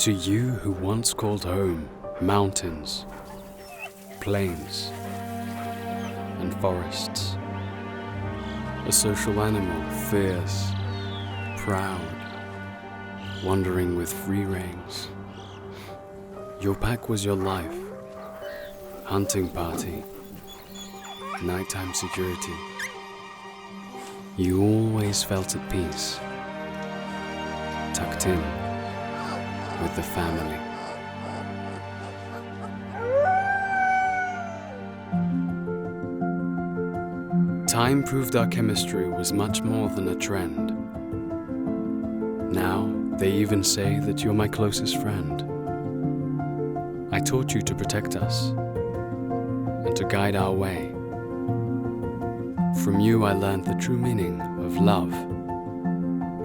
To you who once called home mountains, plains, and forests, a social animal, fierce, proud, wandering with free reins. Your pack was your life, hunting party, nighttime security. You always felt at peace, tucked in with the family. Time proved our chemistry was much more than a trend. Now, they even say that you're my closest friend. I taught you to protect us and to guide our way. From you I learned the true meaning of love,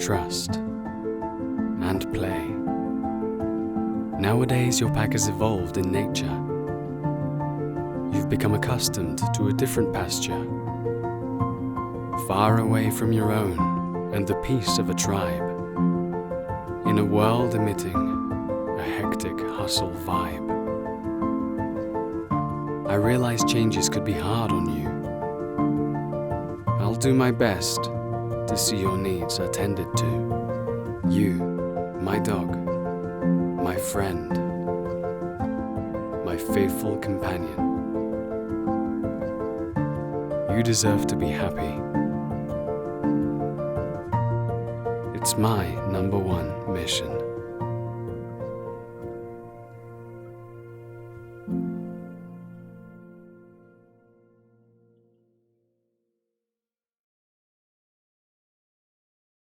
trust, and play. Nowadays your pack has evolved in nature. You've become accustomed to a different pasture, far away from your own and the peace of a tribe, in a world emitting a hectic hustle vibe. I realized changes could be hard on you. I'll do my best to see your needs attended to. You, my dog, my friend, my faithful companion. You deserve to be happy. It's my #1 mission.